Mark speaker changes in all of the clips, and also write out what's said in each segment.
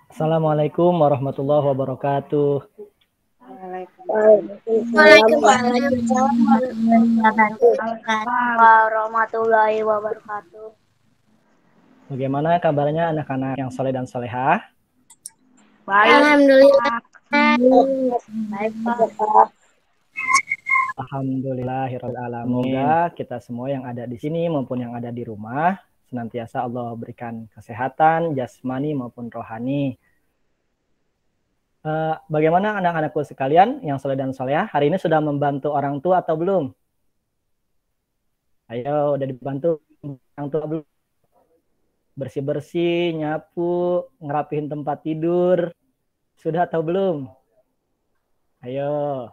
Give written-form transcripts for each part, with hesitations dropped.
Speaker 1: Assalamualaikum warahmatullahi wabarakatuh.
Speaker 2: Waalaikumsalam warahmatullahi wabarakatuh.
Speaker 1: Bagaimana kabarnya anak-anak yang soleh dan solehah?
Speaker 2: Baik. Alhamdulillah. Baik, Pak.
Speaker 1: Alhamdulillahirrahmanirrahim. Semoga kita semua yang ada di sini maupun yang ada di rumah senantiasa Allah berikan kesehatan jasmani maupun rohani. Bagaimana anak-anakku sekalian yang soleh dan solehah hari ini sudah membantu orang tua atau belum? Ayo, udah dibantu orang tua belum? Bersih-bersih, nyapu, ngerapihin tempat tidur, sudah atau belum? Ayo.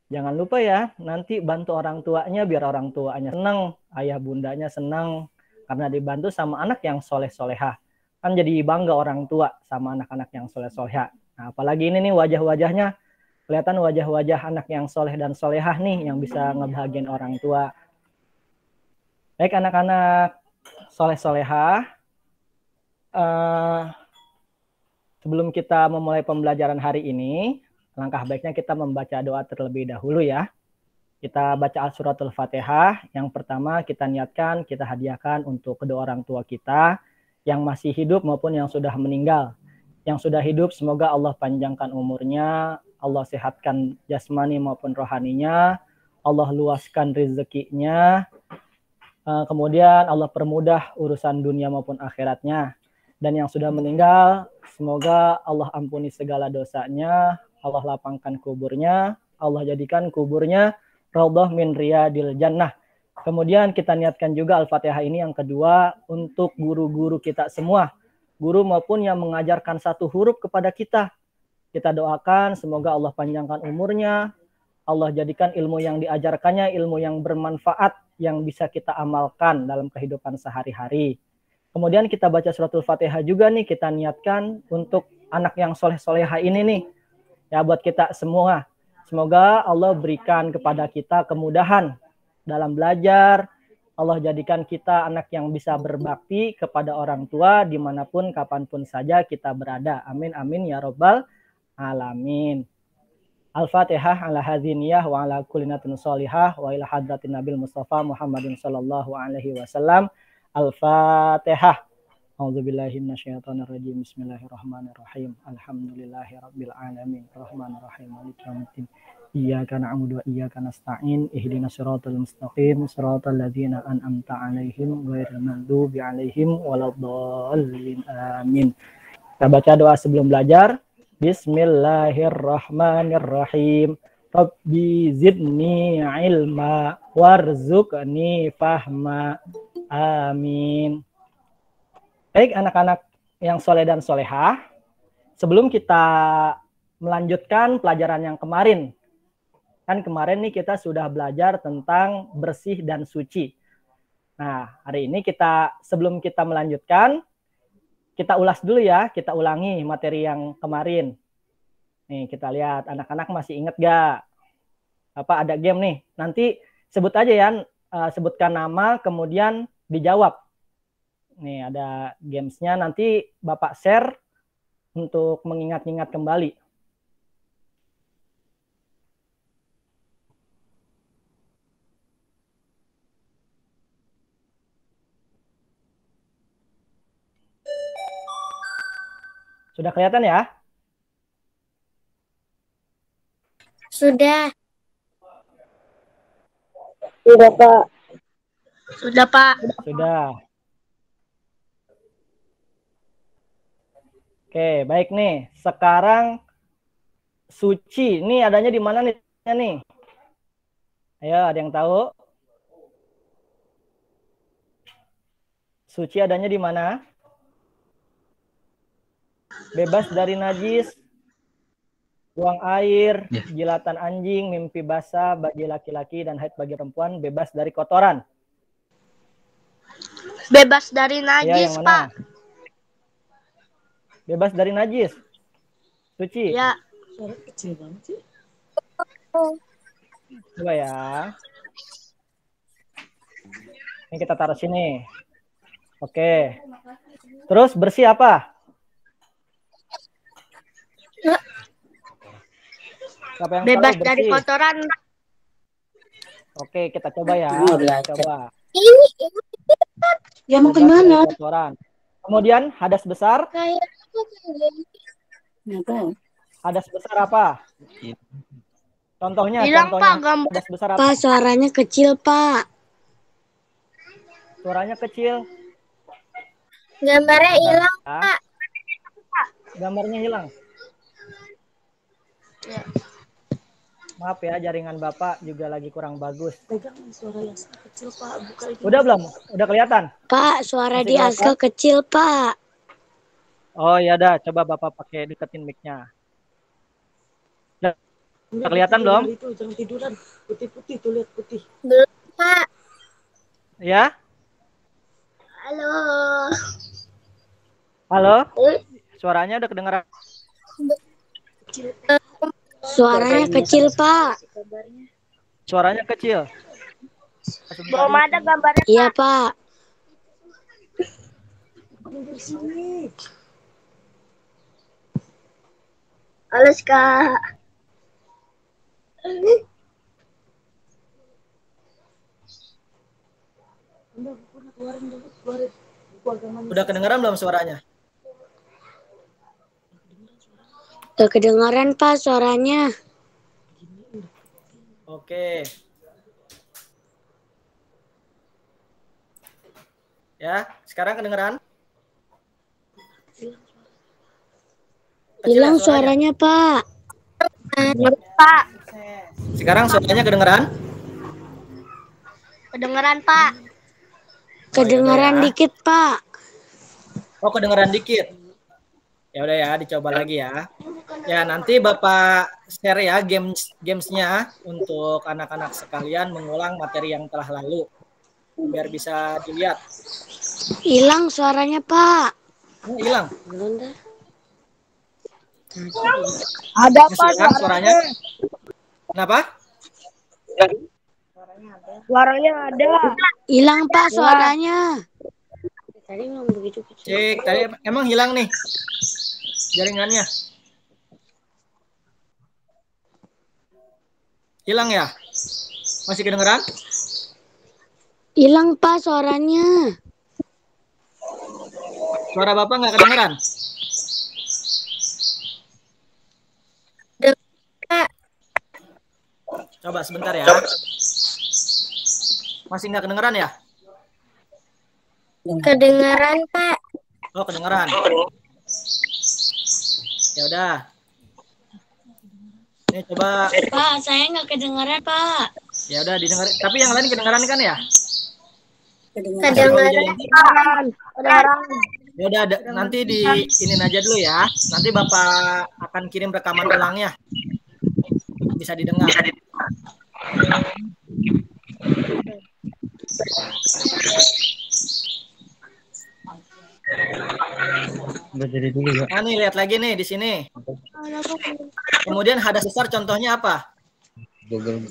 Speaker 1: Jangan lupa ya, nanti bantu orang tuanya biar orang tuanya senang, ayah bundanya senang, karena dibantu sama anak yang soleh-solehah. Kan jadi bangga orang tua sama anak-anak yang soleh-solehah. Nah, apalagi ini nih wajah-wajahnya, kelihatan wajah-wajah anak yang soleh dan solehah nih, yang bisa ngebahagiain orang tua. Baik anak-anak soleh-solehah, sebelum kita memulai pembelajaran hari ini, langkah baiknya kita membaca doa terlebih dahulu ya. Kita baca suratul Fatihah. Yang pertama kita niatkan, kita hadiahkan untuk kedua orang tua kita yang masih hidup maupun yang sudah meninggal. Yang sudah hidup semoga Allah panjangkan umurnya, Allah sehatkan jasmani maupun rohaninya, Allah luaskan rezekinya, kemudian Allah permudah urusan dunia maupun akhiratnya. Dan yang sudah meninggal, semoga Allah ampuni segala dosanya, Allah lapangkan kuburnya, Allah jadikan kuburnya raudhah min riyadil jannah. Kemudian kita niatkan juga Al-Fatihah ini yang kedua untuk guru-guru kita semua, guru maupun yang mengajarkan satu huruf kepada kita. Kita doakan semoga Allah panjangkan umurnya, Allah jadikan ilmu yang diajarkannya ilmu yang bermanfaat, yang bisa kita amalkan dalam kehidupan sehari-hari. Kemudian kita baca suratul Fatihah juga nih, kita niatkan untuk anak yang soleh-solehah ini nih, ya buat kita semua. Semoga Allah berikan kepada kita kemudahan dalam belajar, Allah jadikan kita anak yang bisa berbakti kepada orang tua dimanapun, kapanpun saja kita berada. Amin, amin, ya robbal alamin. Al-Fatihah ala hadziniyah wa ala kulinatin solihah wa ila hadratin nabil Mustafa Muhammadin sallallahu alaihi wasallam. Al-Fatihah. A'udzubillahi minasyaitonirrajim. Bismillahirrahmanirrahim. Alhamdulillahirabbil alamin. Arrahmanirrahim. Maliki yaumiddin. Iyyaka na'budu wa iyyaka nasta'in. Ihdinas siratal mustaqim. Shiratal ladzina an'amta 'alaihim ghairil maghdubi 'alaihim waladdallin. Amin. Kita baca doa sebelum belajar. Bismillahirrahmanirrahim. Rabbi zidni ilma warzuqni fahma. Amin. Baik anak-anak yang soleh dan solehah, sebelum kita melanjutkan pelajaran yang kemarin, kan kemarin nih kita sudah belajar tentang bersih dan suci. Nah, hari ini sebelum kita melanjutkan, kita ulas dulu ya, kita ulangi materi yang kemarin. Nih, kita lihat anak-anak masih ingat gak? Apa ada game nih? Nanti sebut aja ya, sebutkan nama, kemudian dijawab. Nih ada gamesnya, nanti Bapak share untuk mengingat-ingat kembali. Sudah kelihatan ya?
Speaker 2: Sudah. Sudah, Pak. Sudah, Pak.
Speaker 1: Sudah. Oke, baik nih. Sekarang suci, ini adanya di mana nih? Ayo, ada yang tahu? Suci adanya di mana? Bebas dari najis, buang air, jilatan anjing, mimpi basah bagi laki-laki dan haid bagi perempuan, bebas dari kotoran.
Speaker 2: Bebas dari najis,
Speaker 1: ya,
Speaker 2: Pak.
Speaker 1: Bebas dari najis. Suci.
Speaker 2: Ya.
Speaker 3: Kecil banget sih.
Speaker 1: Coba ya. Ini kita taruh sini. Oke. Terus bersih apa? Siapa yang
Speaker 2: Bebas
Speaker 1: tahu
Speaker 2: dari
Speaker 1: bersih?
Speaker 2: kotoran.
Speaker 1: Oke, kita coba ya. Coba.
Speaker 3: Ya
Speaker 1: Bebas
Speaker 3: makan
Speaker 1: dari
Speaker 3: mana?
Speaker 1: kotoran. Kemudian hadas besar. Hadas besar apa? Contohnya,
Speaker 2: Hilang, Pak, gambar.
Speaker 1: hadas besar apa?
Speaker 2: Pak, suaranya kecil, Pak.
Speaker 1: Suaranya kecil.
Speaker 2: Gambarnya hilang,
Speaker 1: Ya.
Speaker 2: Pak.
Speaker 1: Gambarnya hilang.
Speaker 2: Ya.
Speaker 1: Maaf ya, jaringan Bapak juga lagi kurang bagus.
Speaker 3: Pegang suara yang kecil, Pak. Buka ini.
Speaker 1: Udah belum? Udah kelihatan?
Speaker 2: Pak, suara
Speaker 1: Masih
Speaker 2: di Aska
Speaker 1: kelihatan?
Speaker 2: kecil, Pak.
Speaker 1: Oh ya dah, coba Bapak pakai deketin mic-nya. Udah kelihatan belum?
Speaker 3: Itu jangan tiduran. Putih-putih tuh, lihat putih.
Speaker 2: Belum, Pak.
Speaker 1: Ya?
Speaker 2: Halo.
Speaker 1: Halo? Suaranya udah kedengeran?
Speaker 2: Suaranya kecil, Pak.
Speaker 1: Suaranya kecil.
Speaker 2: Belum ada gambarnya, Pak. Iya, Pak. Halo, Kak.
Speaker 1: Udah kedengeran belum suaranya?
Speaker 2: Udah kedengaran, Pak, suaranya.
Speaker 1: Oke. Ya, sekarang kedengeran?
Speaker 2: Hilang suaranya, Pak. Pak.
Speaker 1: Sekarang suaranya kedengeran?
Speaker 2: Kedengeran, Pak.
Speaker 1: Oh,
Speaker 2: Kedengeran
Speaker 1: ya.
Speaker 2: dikit, Pak.
Speaker 1: Oh, kedengeran dikit. Ya udah ya, dicoba lagi ya. Ya, nanti Bapak share ya gamesnya untuk anak-anak sekalian mengulang materi yang telah lalu. Biar bisa dilihat.
Speaker 2: Hilang suaranya, Pak.
Speaker 1: Oh, hilang.
Speaker 2: Ada,
Speaker 1: Pak, suaranya. Kenapa?
Speaker 2: Suaranya ada. Hilang, Pak, suaranya. Tadi belum begitu kecil.
Speaker 1: Cek, tadi emang hilang nih jaringannya. Hilang ya? Masih kedengeran?
Speaker 2: Hilang, Pak, suaranya.
Speaker 1: Suara Bapak nggak kedengeran? Coba sebentar ya. Masih nggak kedengeran ya?
Speaker 2: Kedengeran, Pak.
Speaker 1: Oh, kedengeran. Ya udah. Ini coba.
Speaker 2: Pak, saya nggak kedengeran, Pak.
Speaker 1: Ya udah didengar. Tapi yang lain kedengeran kan ya?
Speaker 2: Kedengeran.
Speaker 1: Ya udah, nanti di ini aja dulu ya. Nanti Bapak akan kirim rekaman ulangnya. Bisa didengar.
Speaker 4: Udah jadi dulu ya.
Speaker 1: Nah, nih lihat lagi nih di sini. Kemudian hadas besar contohnya apa?
Speaker 4: Google.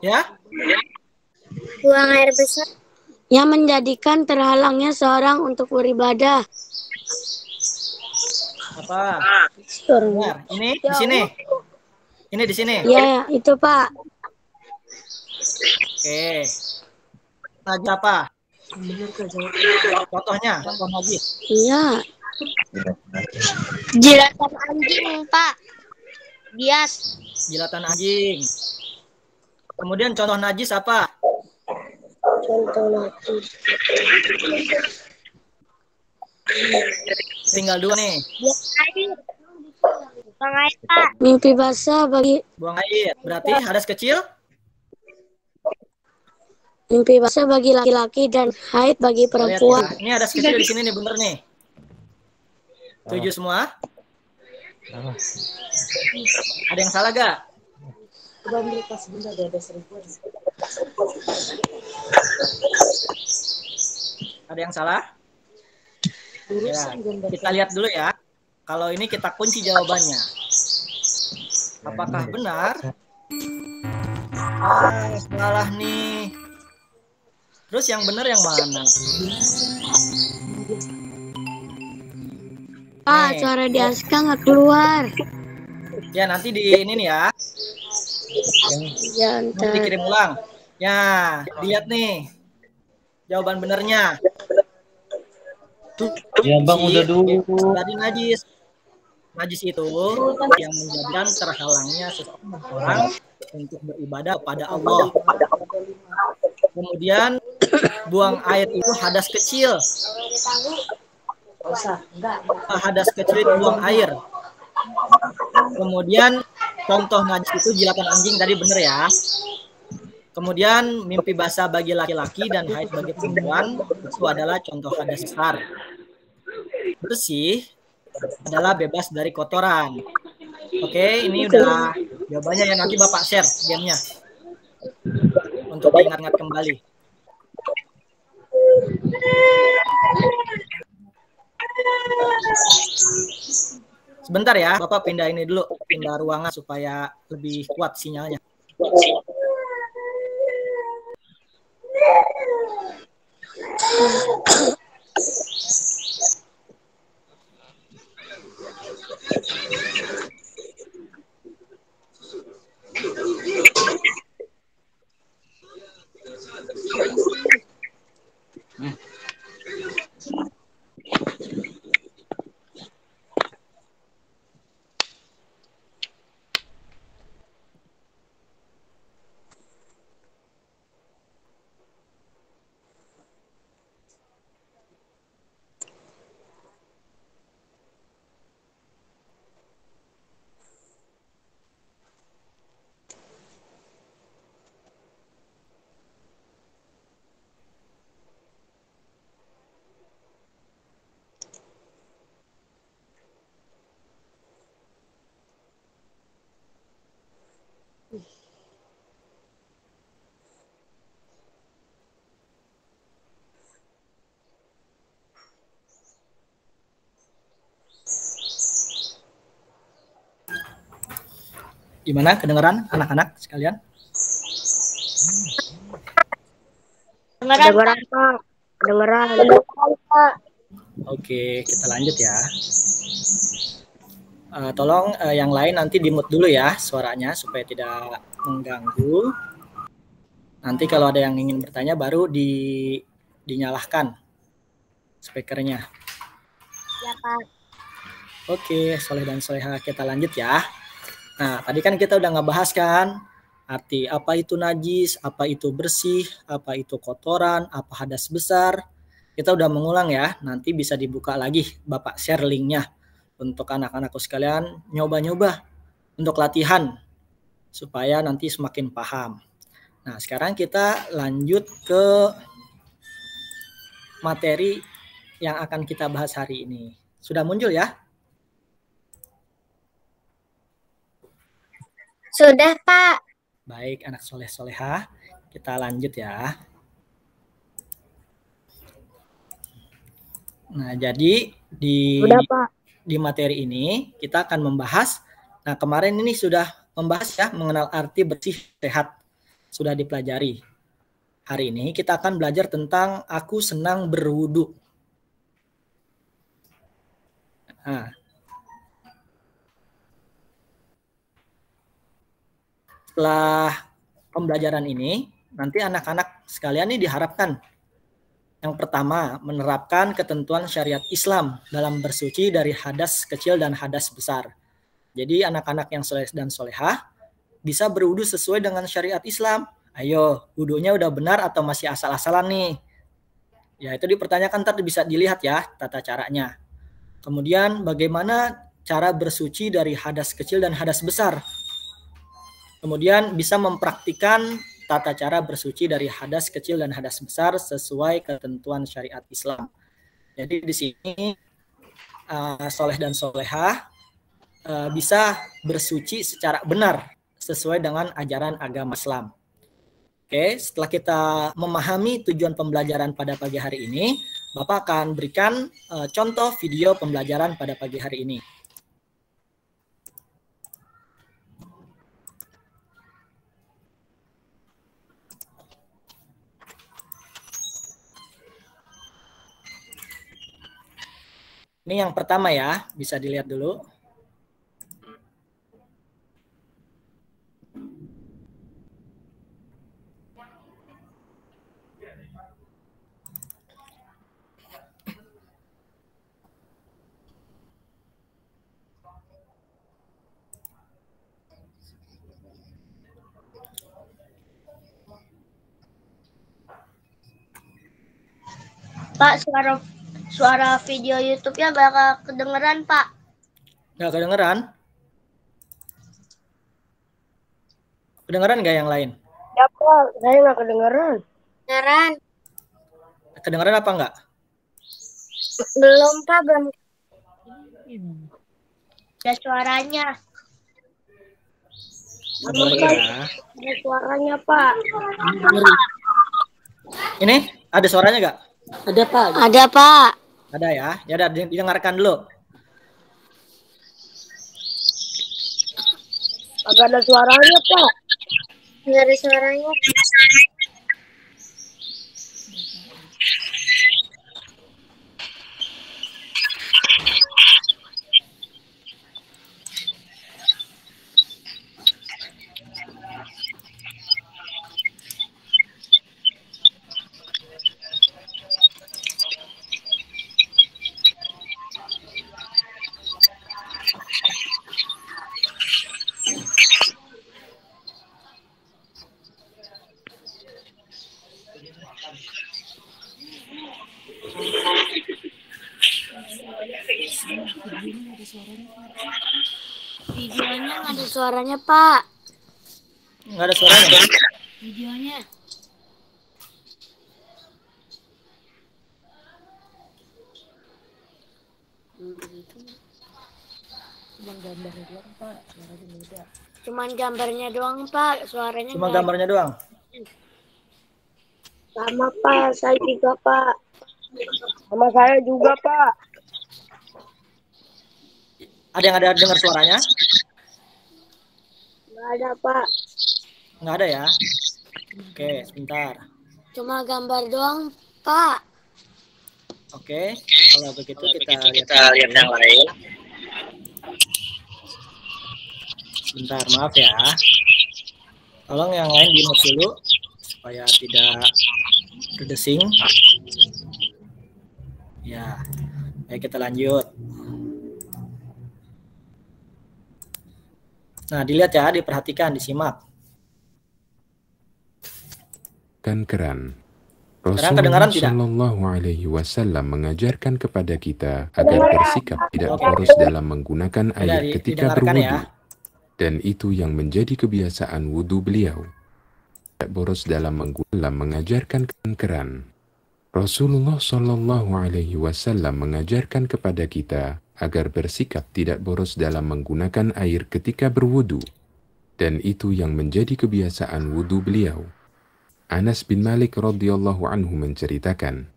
Speaker 1: Ya?
Speaker 2: Buang air besar. Yang menjadikan terhalangnya seorang untuk beribadah.
Speaker 1: Apa? Benar. Ini di sini. Ini di sini.
Speaker 2: Ya, itu, Pak.
Speaker 1: Oke. Najis apa? Contohnya, contoh najis.
Speaker 2: Iya. Jilatan anjing, Pak. Bias.
Speaker 1: Jilatan anjing. Kemudian contoh najis apa?
Speaker 2: Contoh najis.
Speaker 1: Tinggal dua nih.
Speaker 2: Buang air. Buang air, Pak. Mimpi basah bagi.
Speaker 1: Buang air. Berarti hadas kecil?
Speaker 2: Mimpi basah bagi laki-laki dan haid bagi perempuan.
Speaker 1: Lihat ya. Ini hadas kecil di sini nih, bener nih. Setuju semua? Ada yang salah gak?
Speaker 3: Coba mereka sebentar ada seribuan.
Speaker 1: Ada yang salah? Ya, kita lihat dulu ya. Kalau ini kita kunci jawabannya. Apakah benar Salah nih. Terus yang benar yang mana?
Speaker 2: Pak, suara di Aska nggak keluar.
Speaker 1: Ya nanti di ini nih ya. Nanti
Speaker 2: Jangan.
Speaker 1: dikirim ulang. Ya, lihat nih. Jawaban benernya.
Speaker 4: Ya bang udah dulu.
Speaker 1: Dari najis. Najis itu yang menjadikan terhalangnya seseorang untuk beribadah kepada Allah. Kemudian buang air itu hadas kecil. Hadas kecil itu buang air. Kemudian contoh najis itu jilatan anjing tadi bener ya. Kemudian mimpi basah bagi laki-laki dan haid bagi perempuan itu adalah contoh hadas besar. Bersih adalah bebas dari kotoran. Oke, ini udah jawabannya ya, nanti Bapak share gamenya untuk diingat-ingat kembali. Sebentar ya, Bapak pindah ini dulu, pindah ruangan supaya lebih kuat sinyalnya. Gimana kedengeran anak-anak sekalian?
Speaker 2: Kedengeran, Pak. Kedengeran.
Speaker 1: Oke, kita lanjut ya. Tolong yang lain nanti di-mute dulu ya suaranya supaya tidak mengganggu. Nanti kalau ada yang ingin bertanya baru dinyalahkan speakernya.
Speaker 2: Ya, Pak.
Speaker 1: Oke, Soleh dan Soleha, kita lanjut ya. Nah, tadi kan kita udah ngebahas kan arti apa itu najis, apa itu bersih, apa itu kotoran, apa hadas besar. Kita udah mengulang ya, nanti bisa dibuka lagi Bapak share linknya untuk anak-anakku sekalian nyoba-nyoba untuk latihan supaya nanti semakin paham. Nah, sekarang kita lanjut ke materi yang akan kita bahas hari ini. Sudah muncul ya?
Speaker 2: Sudah, Pak.
Speaker 1: Baik, anak soleh soleha, kita lanjut ya. Nah, jadi
Speaker 2: Sudah, Pak.
Speaker 1: di materi ini kita akan membahas. Nah, kemarin ini sudah membahas ya mengenal arti bersih sehat, sudah dipelajari. Hari ini kita akan belajar tentang aku senang berwudu. Nah, setelah pembelajaran ini, nanti anak-anak sekalian ini diharapkan yang pertama menerapkan ketentuan syariat Islam dalam bersuci dari hadas kecil dan hadas besar. Jadi anak-anak yang soleh dan solehah bisa berwudu sesuai dengan syariat Islam. Ayo, wudunya udah benar atau masih asal-asalan nih? Ya itu dipertanyakan, ntar bisa dilihat ya tata caranya. Kemudian bagaimana cara bersuci dari hadas kecil dan hadas besar? Kemudian bisa mempraktikkan tata cara bersuci dari hadas kecil dan hadas besar sesuai ketentuan syariat Islam. Jadi di sini soleh dan solehah bisa bersuci secara benar sesuai dengan ajaran agama Islam. Oke, setelah kita memahami tujuan pembelajaran pada pagi hari ini, Bapak akan berikan contoh video pembelajaran pada pagi hari ini. Ini yang pertama ya, bisa dilihat dulu.
Speaker 2: Pak, suara video YouTube-nya bakal kedengeran, Pak.
Speaker 1: Nggak kedengeran? Kedengeran nggak yang lain?
Speaker 2: Ya, Pak. Saya nggak kedengeran. Kedengeran.
Speaker 1: Kedengeran apa nggak?
Speaker 2: Belum, Pak. Belum. Ada suaranya.
Speaker 1: Kembali ya.
Speaker 2: Ada suaranya, Pak.
Speaker 1: Ini ada suaranya nggak?
Speaker 3: Ada Pak.
Speaker 2: Ada, Pak.
Speaker 1: Ada ya. Ya udah didengarkan dulu.
Speaker 2: Agak ada suaranya, Pak. Nggak ada suaranya. Videonya nggak ada suaranya, Pak.
Speaker 1: Nggak ada suaranya.
Speaker 2: Videonya. Cuman gambarnya doang, Pak. Suaranya
Speaker 1: Cuma
Speaker 2: nggak ada.
Speaker 1: gambarnya doang.
Speaker 2: Sama, Pak. Saya juga, Pak. Sama saya juga, Pak.
Speaker 1: Ada yang ada dengar suaranya?
Speaker 2: Nggak ada, Pak.
Speaker 1: Nggak ada ya. Oke, sebentar.
Speaker 2: Cuma gambar doang, Pak.
Speaker 1: Oke, kalau begitu kita lihat yang lain. Sebentar, maaf ya. Tolong yang lain di-mute dulu supaya tidak berdesing. Ya, baik kita lanjut. Nah, dilihat ya, diperhatikan, disimak.
Speaker 5: Keran.
Speaker 1: Sekarang kedengaran
Speaker 5: Rasulullah
Speaker 1: tidak?
Speaker 5: Shallallahu Alaihi Wasallam mengajarkan kepada kita agar bersikap tidak boros dalam menggunakan air ketika
Speaker 1: didengarkan
Speaker 5: berwudu,
Speaker 1: ya.
Speaker 5: dan itu yang menjadi kebiasaan wudu beliau. Tidak boros dalam mengajarkan keran. Rasulullah Shallallahu Alaihi Wasallam mengajarkan kepada kita agar bersikap tidak boros dalam menggunakan air ketika berwudu, dan itu yang menjadi kebiasaan wudu beliau. Anas bin Malik radhiyallahu anhu menceritakan,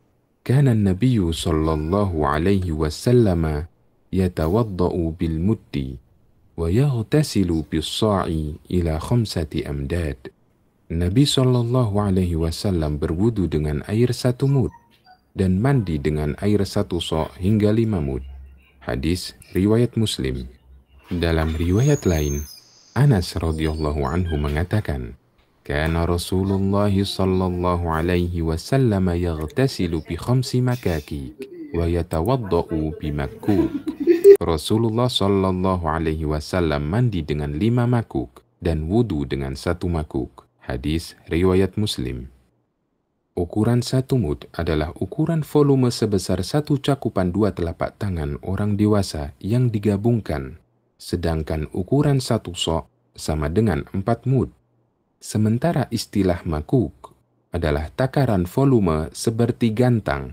Speaker 5: "Kana an-nabiyyu sallallahu alaihi wasallam yatawaddau bil muddi wa yaghtasilu bis sa'i ila 5 amdad." Nabi sallallahu alaihi wasallam berwudu dengan air 1 mud dan mandi dengan air 1 sa' hingga 5 mud. Hadis riwayat Muslim. Dalam riwayat lain, Anas radhiyallahu anhu mengatakan, Kana Rasulullah sallallahu alaihi wasallam yaghtasilu bi 5 makakik wa yatawaddau bi makkuk. Rasulullah sallallahu alaihi wasallam mandi dengan 5 makuk dan wudu dengan 1 makuk. Hadis riwayat Muslim. Ukuran 1 mud adalah ukuran volume sebesar 1 cakupan 2 telapak tangan orang dewasa yang digabungkan, sedangkan ukuran 1 sa' sama dengan 4 mud. Sementara istilah makuk adalah takaran volume seperti gantang.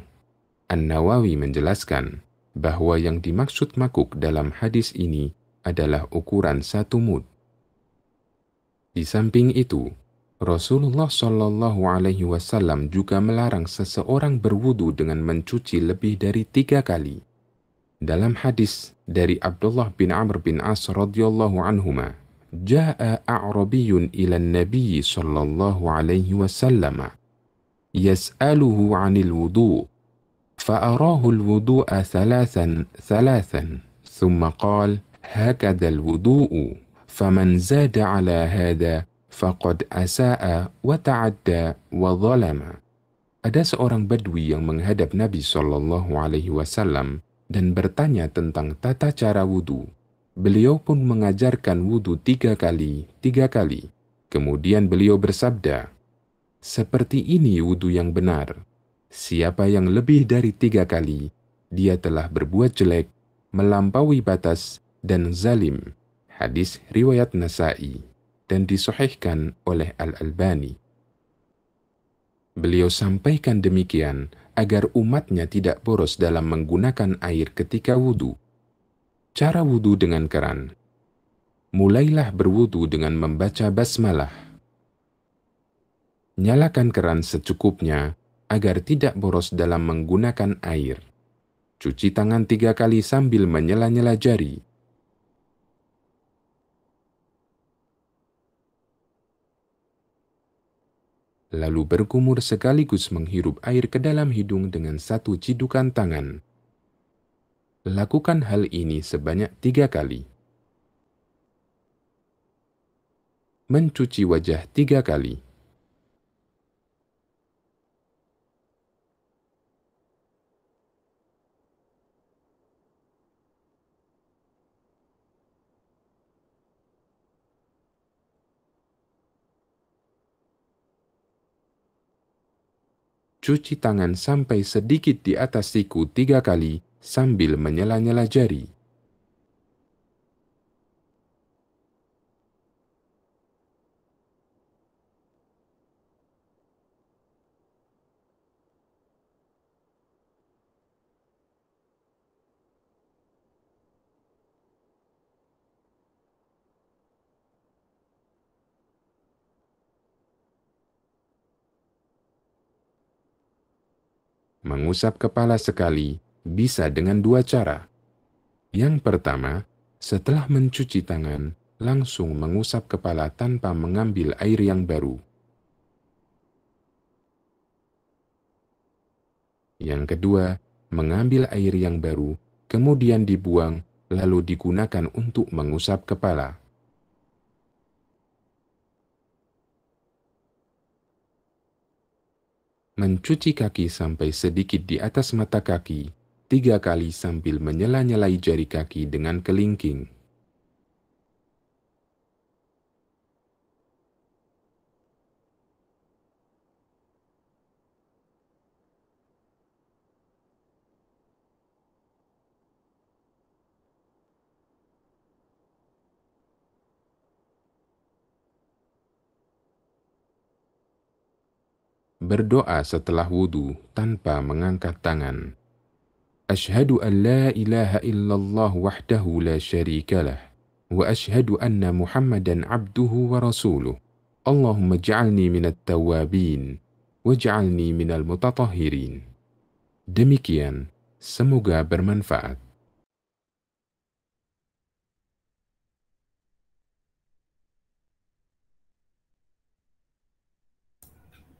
Speaker 5: An-Nawawi menjelaskan bahwa yang dimaksud makuk dalam hadis ini adalah ukuran 1 mud. Di samping itu, Rasulullah Shallallahu Alaihi Wasallam juga melarang seseorang berwudu dengan mencuci lebih dari 3 kali. Dalam hadis dari Abdullah bin Amr bin As radhiyallahu anhuma, Ja'a a'rabiyyun ila an-nabiy sallallahu alaihi wasallam yas'aluhu 'anil wudu' فأراه الوضوء ثلاثا ثم قال هكذا الوضوء فمن زاد على هذا فقد أساء وتعدى وظلم. Ada seorang badui yang menghadap Nabi SAW dan bertanya tentang tata cara wudhu. Beliau pun mengajarkan wudhu 3 kali. Kemudian beliau bersabda, seperti ini wudhu yang benar. Siapa yang lebih dari 3 kali, dia telah berbuat jelek, melampaui batas, dan zalim. Hadis riwayat Nasa'i dan disahihkan oleh Al-Albani. Beliau sampaikan demikian agar umatnya tidak boros dalam menggunakan air ketika wudhu. Cara wudhu dengan keran. Mulailah berwudhu dengan membaca basmalah. Nyalakan keran secukupnya agar tidak boros dalam menggunakan air. Cuci tangan 3 kali sambil menyela-nyela jari. Lalu berkumur sekaligus menghirup air ke dalam hidung dengan 1 cidukan tangan. Lakukan hal ini sebanyak 3 kali. Mencuci wajah 3 kali. Cuci tangan sampai sedikit di atas siku 3 kali sambil menyela-nyela jari. Mengusap kepala sekali bisa dengan 2 cara. Yang pertama, setelah mencuci tangan, langsung mengusap kepala tanpa mengambil air yang baru. Yang kedua, mengambil air yang baru, kemudian dibuang, lalu digunakan untuk mengusap kepala. Mencuci kaki sampai sedikit di atas mata kaki 3 kali sambil menyela-nyelai jari kaki dengan kelingking. Berdoa setelah wudhu tanpa mengangkat tangan. Ashhadu an la ilaha illallah wahdahu la syarikalah wa ashhadu anna Muhammadan abduhu wa rasuluh. Allahumma ja'alni minat tawabin waj'alni minal mutatahhirin. Demikian, semoga bermanfaat.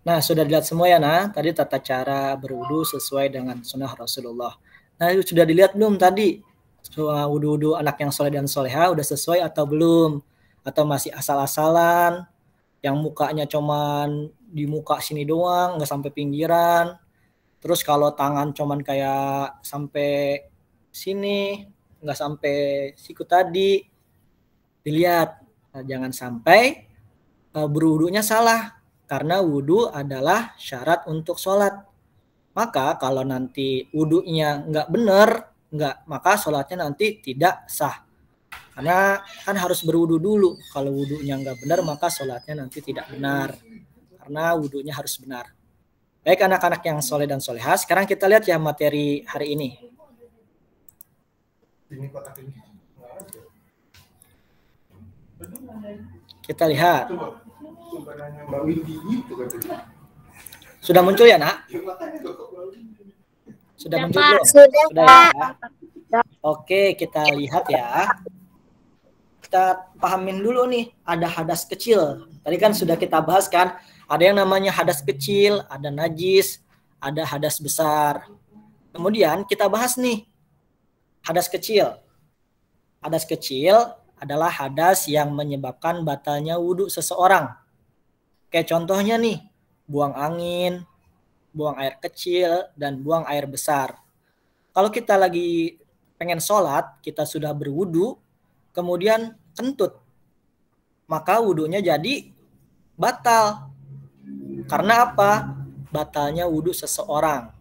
Speaker 1: Nah, sudah dilihat semua ya, nah. Tadi tata cara berwudu sesuai dengan sunnah Rasulullah. Nah, sudah dilihat belum tadi? Wudu-wudu anak yang soleh dan soleha udah sesuai atau belum? Atau masih asal-asalan? Yang mukanya cuman di muka sini doang, nggak sampai pinggiran. Terus kalau tangan cuman kayak sampai sini, nggak sampai siku tadi. Dilihat, nah, jangan sampai berwudunya salah. Karena wudhu adalah syarat untuk sholat. Maka kalau nanti wudhunya nggak benar, maka sholatnya nanti tidak sah. Karena kan harus berwudhu dulu. Kalau wudhunya nggak benar, maka sholatnya nanti tidak benar. Karena wudhunya harus benar. Baik anak-anak yang soleh dan soleha, sekarang kita lihat ya materi hari ini. Kita lihat. Sudah muncul ya, Nak? Sudah muncul belum? Sudah ya? Oke, kita lihat ya. Kita pahamin dulu nih, ada hadas kecil. Tadi kan sudah kita bahas kan, ada yang namanya hadas kecil, ada najis, ada hadas besar. Kemudian kita bahas nih hadas kecil. Hadas kecil adalah hadas yang menyebabkan batalnya wudhu seseorang. Kayak contohnya nih, buang angin, buang air kecil, dan buang air besar. Kalau kita lagi pengen sholat, kita sudah berwudhu, kemudian kentut, maka wudhunya jadi batal. Karena apa? Batalnya wudhu seseorang.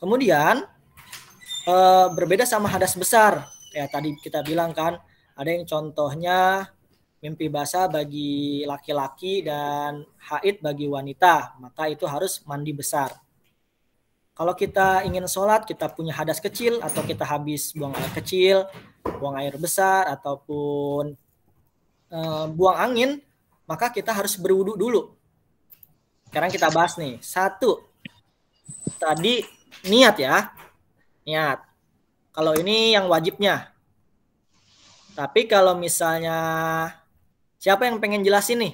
Speaker 1: Kemudian berbeda sama hadas besar. Ya tadi kita bilang kan, ada yang contohnya mimpi basah bagi laki-laki dan haid bagi wanita, maka itu harus mandi besar. Kalau kita ingin sholat, kita punya hadas kecil atau kita habis buang air kecil, buang air besar ataupun buang angin, maka kita harus berwudu dulu. Sekarang kita bahas nih. 1. Tadi niat ya. Niat. Kalau ini yang wajibnya. Tapi kalau misalnya siapa yang pengen jelasin nih?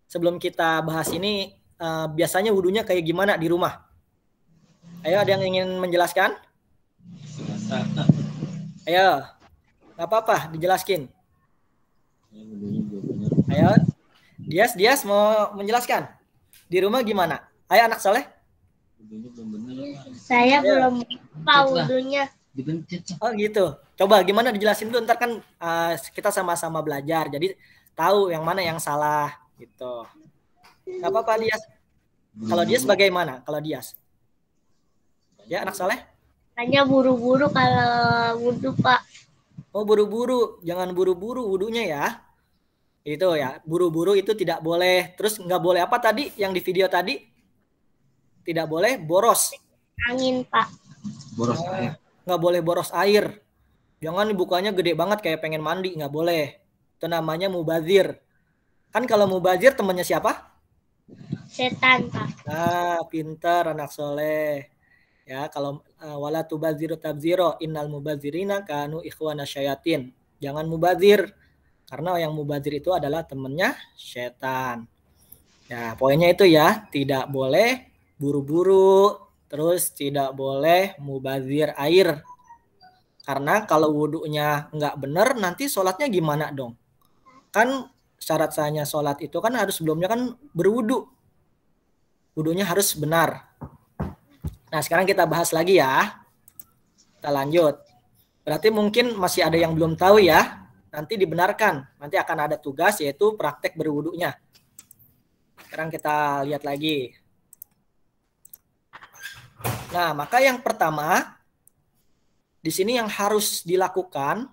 Speaker 1: Sebelum kita bahas ini, biasanya wudunya kayak gimana di rumah? Ayo, ada yang ingin menjelaskan? Ayo. Gak apa-apa, dijelaskin. Ayo. Dias mau menjelaskan. Di rumah gimana? Ayo anak soleh.
Speaker 2: Saya belum tahu wudhunya.
Speaker 1: Oh gitu. Coba gimana dijelasin dulu, ntar kan kita sama-sama belajar. Jadi tahu yang mana yang salah gitu. Gak apa-apa Dias. Kalau Dias bagaimana? Kalau Dias? Ya anak soleh?
Speaker 2: Hanya buru-buru kalau wudhu, Pak.
Speaker 1: Oh buru-buru. Jangan buru-buru wudhunya ya. Itu ya. Buru-buru itu tidak boleh. Terus nggak boleh apa tadi yang di video tadi? Tidak boleh boros.
Speaker 2: Angin, Pak.
Speaker 4: Boros air.
Speaker 1: Nggak boleh boros air. Jangan dibukanya gede banget kayak pengen mandi. Nggak boleh. Itu namanya mubazir. Kan kalau mubazir temannya siapa?
Speaker 2: Setan, Pak.
Speaker 1: Nah, pintar anak soleh. Ya, kalau wala tubaziru tabziro innal mubazirina kanu ikhwana syayatin. Jangan mubazir. Karena yang mubazir itu adalah temannya setan. Ya, poinnya itu ya, tidak boleh buru-buru, terus tidak boleh mubazir air. Karena kalau wudhunya nggak benar, nanti sholatnya gimana dong? Kan syarat sahnya sholat itu kan harus sebelumnya kan berwudhu. Wudhunya harus benar. Nah sekarang kita bahas lagi ya. Kita lanjut. Berarti mungkin masih ada yang belum tahu ya. Nanti dibenarkan. Nanti akan ada tugas yaitu praktek berwudhunya. Sekarang kita lihat lagi. Nah maka yang pertama. Di sini yang harus dilakukan.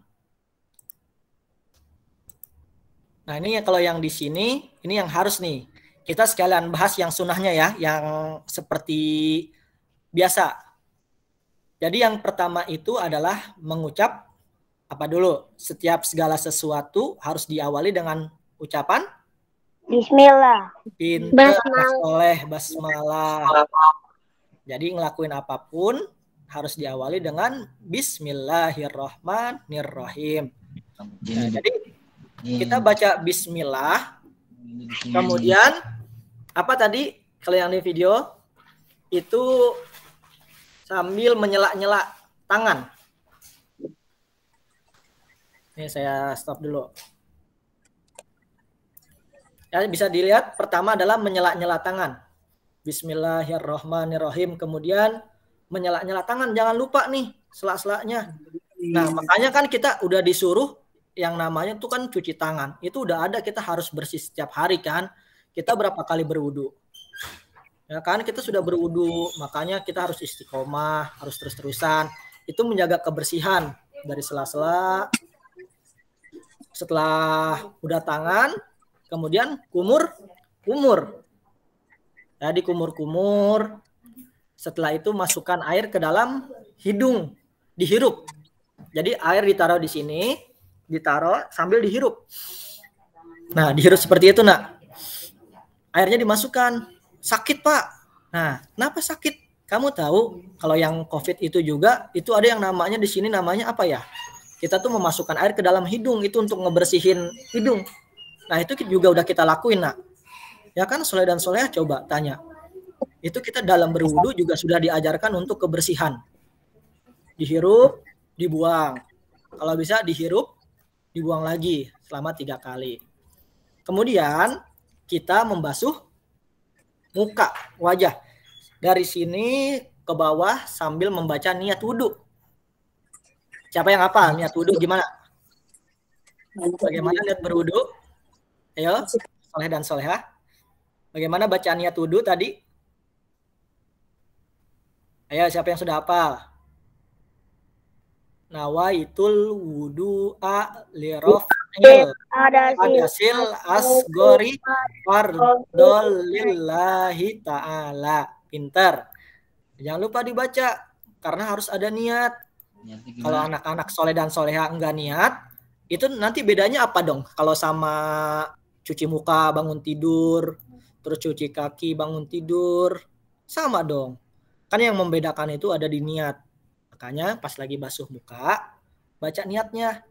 Speaker 1: Nah ini kalau yang di sini. Ini yang harus nih. Kita sekalian bahas yang sunnahnya ya. Yang seperti biasa. Jadi yang pertama itu adalah mengucap apa dulu? Setiap segala sesuatu harus diawali dengan ucapan
Speaker 2: Bismillah.
Speaker 1: pintar oleh basmalah. Jadi ngelakuin apapun harus diawali dengan Bismillahirrahmanirrahim. Nah, jadi kita baca Bismillah. Kemudian apa tadi kalau yang di video itu sambil menyela-nyela tangan. Ini saya stop dulu. Ya, bisa dilihat pertama adalah menyela-nyela tangan. Bismillahirrahmanirrahim. Kemudian menyela-nyela tangan. Jangan lupa nih sela-selanya. Nah makanya kan kita udah disuruh yang namanya tuh kan cuci tangan. Itu udah ada, kita harus bersih setiap hari kan. Kita berapa kali berwudu? Ya kan kita sudah berwudu, makanya kita harus istiqomah, harus terus-terusan. Itu menjaga kebersihan dari sela-sela. Setelah udah tangan, kemudian kumur. Jadi kumur. Setelah itu masukkan air ke dalam hidung, dihirup. Jadi air ditaruh di sini, ditaruh sambil dihirup. Nah, dihirup seperti itu, Nak. Airnya dimasukkan. Sakit, Pak. Nah, kenapa sakit? Kamu tahu kalau yang COVID itu juga, itu ada yang namanya di sini namanya apa ya? Kita tuh memasukkan air ke dalam hidung, itu untuk ngebersihin hidung. Nah, itu juga udah kita lakuin, Nak. Ya kan, soleh dan soleh coba tanya. itu kita dalam berwudu juga sudah diajarkan untuk kebersihan. Dihirup, dibuang. Kalau bisa dihirup, dibuang lagi selama 3 kali. Kemudian kita membasuh muka, wajah. Dari sini ke bawah sambil membaca niat wudu. Siapa yang hafal niat wudu gimana? Bagaimana niat berwudu? Ayo, soleh dan solehah. Bagaimana bacaan niat wudu tadi? Ayo, siapa yang sudah hafal? Nawaitul wudu'a liraf'il hadasil asgori fardolillahi ta'ala. Pinter. Jangan lupa dibaca, karena harus ada niat. Kalau anak-anak soleh dan soleha enggak niat, itu nanti bedanya apa dong? Kalau sama cuci muka bangun tidur, terus cuci kaki bangun tidur, sama dong. Kan yang membedakan itu ada di niat. Makanya pas lagi basuh muka, baca niatnya.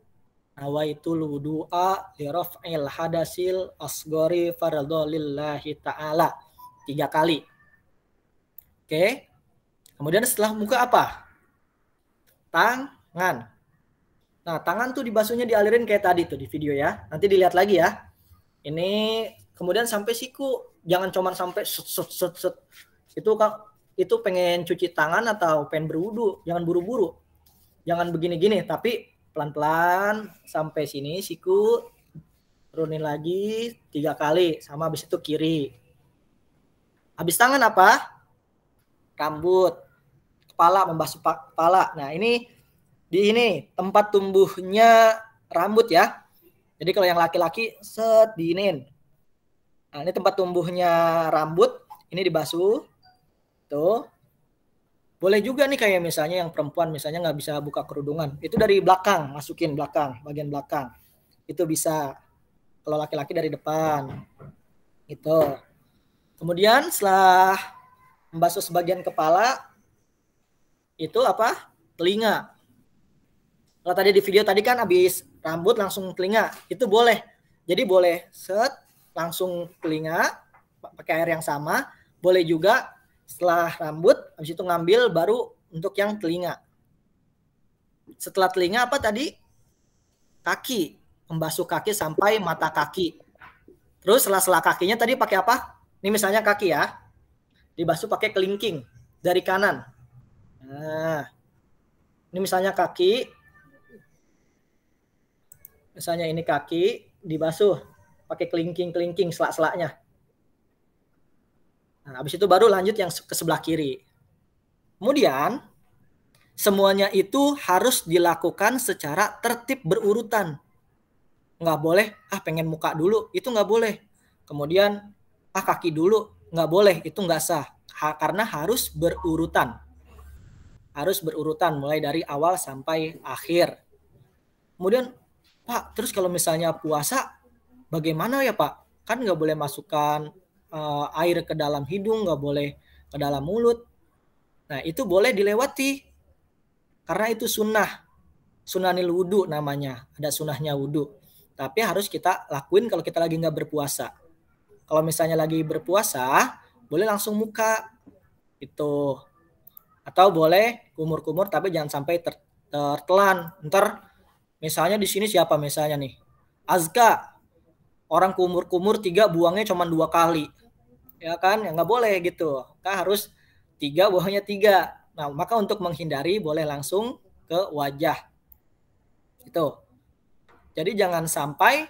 Speaker 1: Nawaitul wudu'a liraf'il hadasil asgori fardolillahi ta'ala. 3 kali. Oke. Kemudian setelah muka apa? Tangan. Nah, tangan tuh dibasuhnya dialirin kayak tadi tuh di video ya. Nanti dilihat lagi ya. Ini kemudian sampai siku. Jangan cuma sampai set. Itu pengen cuci tangan atau pengen berwudu, jangan buru-buru. Jangan begini-gini, tapi pelan-pelan sampai sini siku, turunin lagi 3 kali, sama habis itu kiri. Habis tangan apa? Rambut, kepala, membasuh kepala. Nah, ini tempat tumbuhnya rambut ya. Jadi kalau yang laki-laki diinin. Nah, ini tempat tumbuhnya rambut, ini dibasuh. Tuh. Boleh juga nih kayak misalnya yang perempuan misalnya nggak bisa buka kerudungan. Itu dari belakang, masukin belakang, bagian belakang. Itu bisa. Kalau laki-laki dari depan. Itu. Kemudian setelah membasuh sebagian kepala, itu apa? Telinga. Kalau tadi di video tadi kan habis rambut langsung telinga. Itu boleh. Jadi boleh langsung telinga, pakai air yang sama. Boleh juga setelah rambut, habis itu ngambil baru untuk yang telinga. Setelah telinga apa tadi? Kaki. Membasuh kaki sampai mata kaki. Terus sela-sela kakinya tadi pakai apa? Ini misalnya kaki ya. Dibasuh pakai kelingking dari kanan. Nah, ini misalnya kaki. Misalnya ini kaki, dibasuh pakai kelingking selak-selaknya. Nah, habis itu baru lanjut yang ke sebelah kiri. Kemudian, semuanya itu harus dilakukan secara tertib berurutan. Nggak boleh, pengen muka dulu, itu nggak boleh. Kemudian, kaki dulu, nggak boleh, itu nggak sah. Karena harus berurutan. Harus berurutan, mulai dari awal sampai akhir. Kemudian, Pak, terus kalau misalnya puasa, bagaimana ya Pak? Kan nggak boleh masukkan air ke dalam hidung, nggak boleh ke dalam mulut. Nah, itu boleh dilewati. Karena itu sunnahil wudu namanya. Ada sunnahnya wudu. Tapi harus kita lakuin kalau kita lagi nggak berpuasa. Kalau misalnya lagi berpuasa, boleh langsung muka. Itu. Atau boleh kumur-kumur, tapi jangan sampai tertelan. Ntar, misalnya di sini siapa misalnya nih? Azka. Orang kumur-kumur 3 buangnya cuma 2 kali. Ya kan? Ya nggak boleh gitu. Kan harus 3 buangnya 3. Nah, maka untuk menghindari boleh langsung ke wajah. Itu. Jadi jangan sampai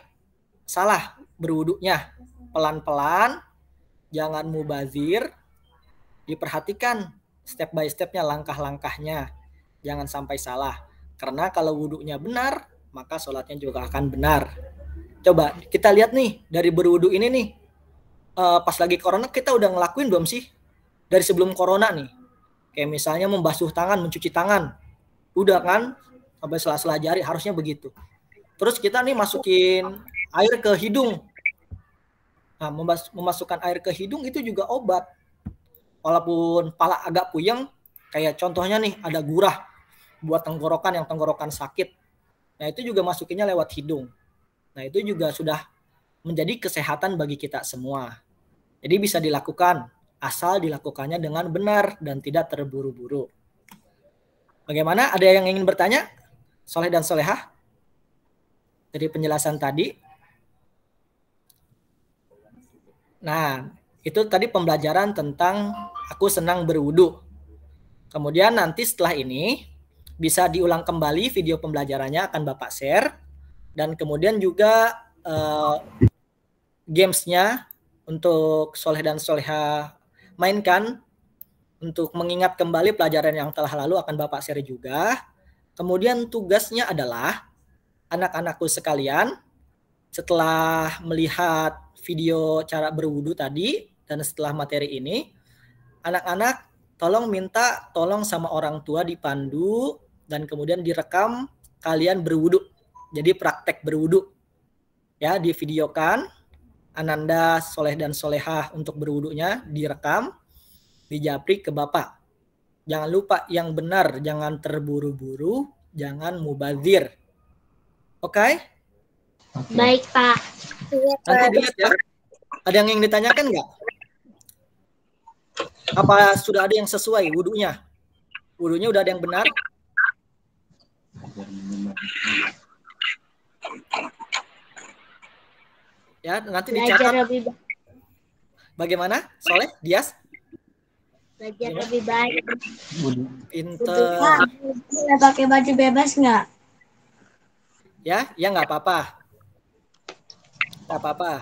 Speaker 1: salah berwudunya. Pelan-pelan, jangan mubazir. Diperhatikan step by stepnya, langkah-langkahnya. Jangan sampai salah. Karena kalau wudunya benar, maka sholatnya juga akan benar. Coba kita lihat nih, dari berwudu ini nih, pas lagi corona kita udah ngelakuin belum sih? Dari sebelum corona nih. Kayak misalnya membasuh tangan, mencuci tangan. Udah kan? Sampai sela-sela jari, harusnya begitu. Terus kita nih masukin air ke hidung. Nah, memasukkan air ke hidung itu juga obat. Walaupun pala agak puyeng, kayak contohnya nih, ada gurah buat tenggorokan, yang tenggorokan sakit. Nah, itu juga masukinnya lewat hidung. Nah, itu juga sudah menjadi kesehatan bagi kita semua. Jadi bisa dilakukan asal dilakukannya dengan benar dan tidak terburu-buru. Bagaimana? Ada yang ingin bertanya? Soleh dan solehah? Dari penjelasan tadi. Nah, itu tadi pembelajaran tentang aku senang berwudu. Kemudian nanti setelah ini bisa diulang kembali video pembelajarannya akan Bapak share. Dan kemudian juga gamesnya untuk soleh dan soleha mainkan untuk mengingat kembali pelajaran yang telah lalu akan Bapak share juga. Kemudian tugasnya adalah anak-anakku sekalian setelah melihat video cara berwudu tadi dan setelah materi ini, anak-anak tolong sama orang tua dipandu dan kemudian direkam kalian berwudu. Jadi praktek berwudu. Ya, divideokan Ananda, soleh dan solehah untuk berwudunya direkam, dijapri ke Bapak. Jangan lupa yang benar, jangan terburu-buru, jangan mubazir. Oke?
Speaker 2: Baik, Pak.
Speaker 1: Nanti dilihat ya. Ada yang ingin ditanyakan nggak? Apa sudah ada yang sesuai wudunya? Wudunya udah ada yang benar? Ya, nanti dicatat. Bagaimana? Soleh, Dias?
Speaker 2: Belajar lebih baik.
Speaker 1: Pinter.
Speaker 2: Boleh pakai baju bebas nggak?
Speaker 1: Ya nggak apa-apa. Nggak apa-apa.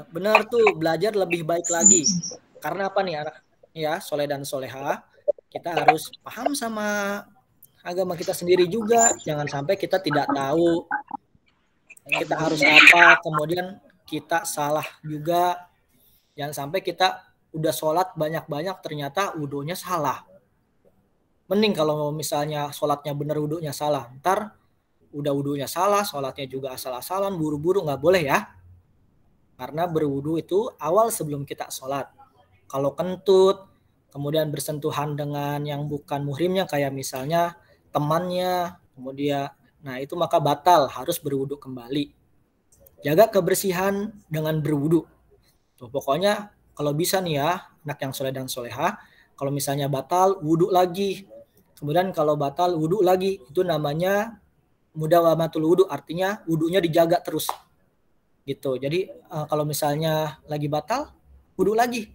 Speaker 1: Benar tuh, belajar lebih baik lagi. Karena apa nih anak? Ya, soleh dan soleha, kita harus paham sama agama kita sendiri juga. Jangan sampai kita tidak tahu kita harus apa, kemudian kita salah juga. Jangan sampai kita udah sholat banyak-banyak ternyata wudunya salah. Mending kalau misalnya sholatnya benar wudunya salah. Ntar udah wudunya salah, sholatnya juga asal-asalan, buru-buru, nggak boleh ya. Karena berwudu itu awal sebelum kita sholat. Kalau kentut, kemudian bersentuhan dengan yang bukan muhrimnya, kayak misalnya temannya, kemudian, nah itu maka batal, harus berwudu kembali. Jaga kebersihan dengan berwudu. Tuh, pokoknya kalau bisa nih ya, anak yang soleh dan soleha, kalau misalnya batal, wudu lagi. Kemudian kalau batal, wudu lagi. Itu namanya mudawamatul wudu, artinya wudunya dijaga terus. Gitu. Jadi kalau misalnya lagi batal, wudu lagi.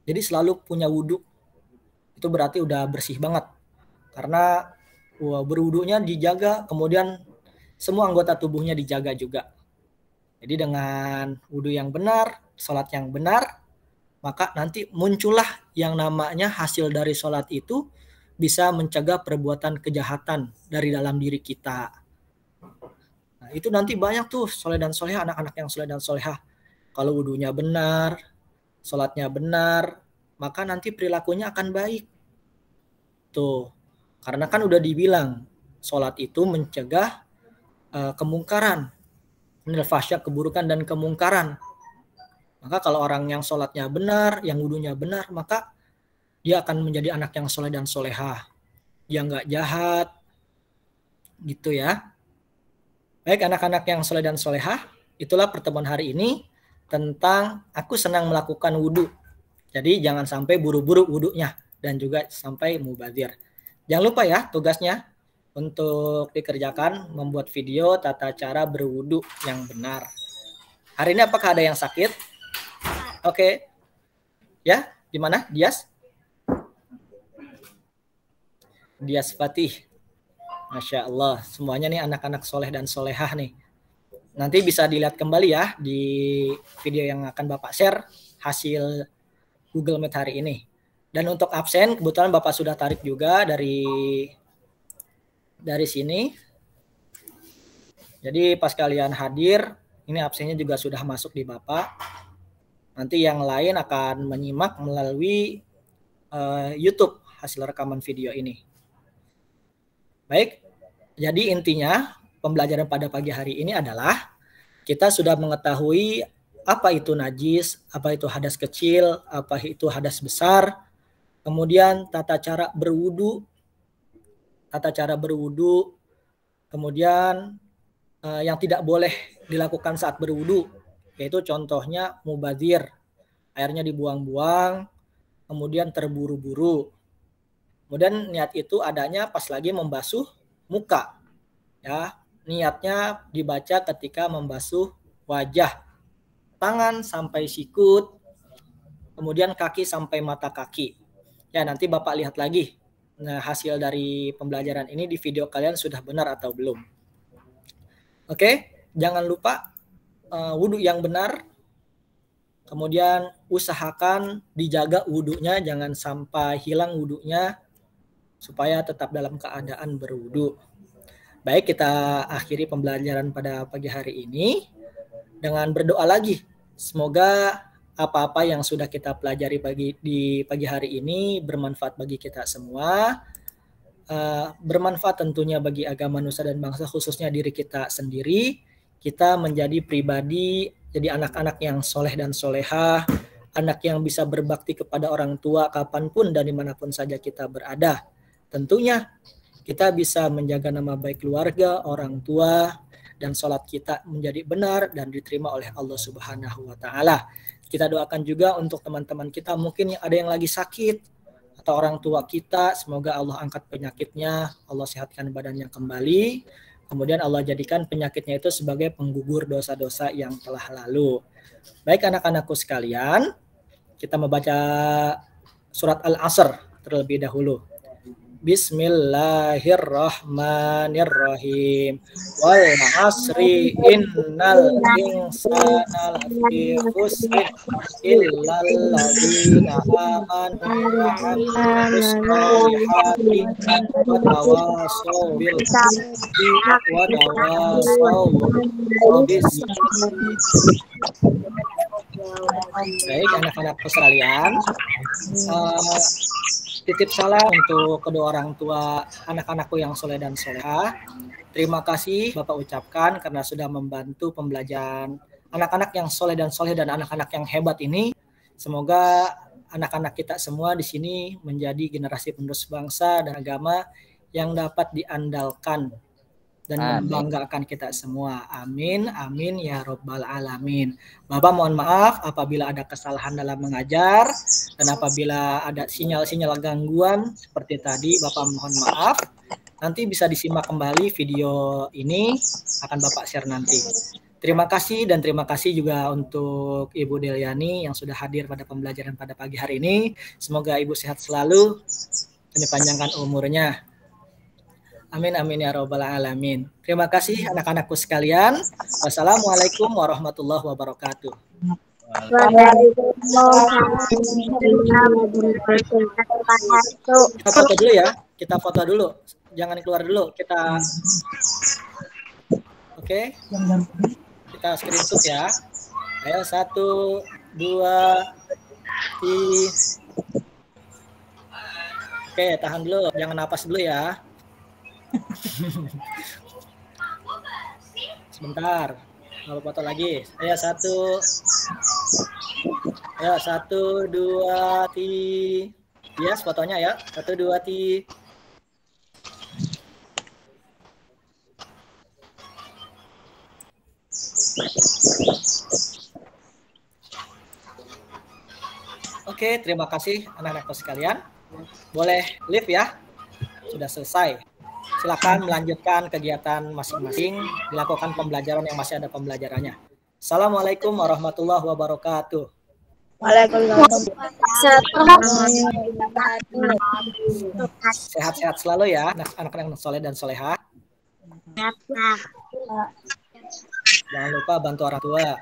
Speaker 1: Jadi selalu punya wudu. Itu berarti udah bersih banget. Karena berwudunya dijaga, kemudian semua anggota tubuhnya dijaga juga. Jadi dengan wudu yang benar, sholat yang benar, maka nanti muncullah yang namanya hasil dari sholat itu bisa mencegah perbuatan kejahatan dari dalam diri kita. Nah, itu nanti banyak tuh soleh dan soleha, anak-anak yang soleh dan soleha. Kalau wudunya benar, sholatnya benar, maka nanti perilakunya akan baik. Tuh, karena kan udah dibilang, sholat itu mencegah kemungkaran, minal fahsya, keburukan dan kemungkaran. Maka kalau orang yang sholatnya benar, yang wudunya benar, maka dia akan menjadi anak yang soleh dan soleha. Dia nggak jahat, gitu ya. Baik anak-anak yang soleh dan soleha, itulah pertemuan hari ini tentang aku senang melakukan wudu. Jadi jangan sampai buru-buru wudunya dan juga sampai mubazir. Jangan lupa ya tugasnya untuk dikerjakan membuat video tata cara berwudu yang benar. Hari ini apakah ada yang sakit? Oke. Ya, gimana? Dias? Dias Fatih. Masya Allah, semuanya nih anak-anak soleh dan solehah nih. Nanti bisa dilihat kembali ya di video yang akan Bapak share hasil Google Meet hari ini. Dan untuk absen, kebetulan Bapak sudah tarik juga dari sini. Jadi pas kalian hadir, ini absennya juga sudah masuk di Bapak. Nanti yang lain akan menyimak melalui YouTube hasil rekaman video ini. Baik, jadi intinya pembelajaran pada pagi hari ini adalah kita sudah mengetahui apa itu najis, apa itu hadas kecil, apa itu hadas besar, kemudian tata cara berwudu, kemudian yang tidak boleh dilakukan saat berwudu, yaitu contohnya mubazir. airnya dibuang-buang, kemudian terburu-buru. Kemudian niat itu adanya pas lagi membasuh muka. Ya, niatnya dibaca ketika membasuh wajah, tangan sampai sikut, kemudian kaki sampai mata kaki. Ya, nanti Bapak lihat lagi. Nah, hasil dari pembelajaran ini di video kalian sudah benar atau belum. Oke, jangan lupa wudhu yang benar. Kemudian usahakan dijaga wudhunya, jangan sampai hilang wudhunya, supaya tetap dalam keadaan berwudu. Baik, kita akhiri pembelajaran pada pagi hari ini dengan berdoa lagi. Semoga apa-apa yang sudah kita pelajari di pagi hari ini bermanfaat bagi kita semua. Bermanfaat tentunya bagi agama nusa dan bangsa, khususnya diri kita sendiri. Kita menjadi pribadi, jadi anak-anak yang soleh dan solehah, anak yang bisa berbakti kepada orang tua kapanpun dan dimanapun saja kita berada. Tentunya kita bisa menjaga nama baik keluarga, orang tua, dan sholat kita menjadi benar dan diterima oleh Allah Subhanahu wa Ta'ala. Kita doakan juga untuk teman-teman kita mungkin ada yang lagi sakit atau orang tua kita, semoga Allah angkat penyakitnya, Allah sehatkan badannya kembali, kemudian Allah jadikan penyakitnya itu sebagai penggugur dosa-dosa yang telah lalu. Baik anak-anakku sekalian, kita membaca surat Al-Asr terlebih dahulu. Bismillahirrahmanirrahim. Wal asri innal insana lafi khusrin illal ladzina amanu wa amilus solihati wa tawasaw bil haqqi wa tawasaw bis sabr. Baik anak-anakku sekalian, titip salam untuk kedua orang tua anak-anakku yang soleh dan solehah. Terima kasih Bapak ucapkan karena sudah membantu pembelajaran anak-anak yang soleh dan soleh dan anak-anak yang hebat ini. Semoga anak-anak kita semua di sini menjadi generasi penerus bangsa dan agama yang dapat diandalkan dan membanggakan kita semua. Amin, amin ya robbal alamin. Bapak mohon maaf apabila ada kesalahan dalam mengajar dan apabila ada sinyal-sinyal gangguan seperti tadi, Bapak mohon maaf. Nanti bisa disimak kembali video ini, akan Bapak share nanti. Terima kasih dan terima kasih juga untuk Ibu Deliani yang sudah hadir pada pembelajaran pada pagi hari ini. Semoga Ibu sehat selalu dan dipanjangkan umurnya. Amin amin ya robbal alamin. Terima kasih anak-anakku sekalian. Wassalamualaikum warahmatullahi wabarakatuh. Kita foto dulu ya. Kita foto dulu. Jangan keluar dulu. Kita Oke. Kita screenshot ya. Ayo 1, 2, 3. Oke, tahan dulu. Jangan napas dulu ya. Sebentar, kalau foto lagi. Ayo 1, 2, 3. Yes, fotonya ya. 1, 2, 3. Oke, terima kasih anak-anakku sekalian. Boleh live ya. Sudah selesai. Silakan melanjutkan kegiatan masing-masing, dilakukan pembelajaran yang masih ada pembelajarannya. Assalamualaikum warahmatullahi wabarakatuh. Sehat-sehat selalu ya, anak-anak yang soleh dan solehah. Jangan lupa bantu orang tua.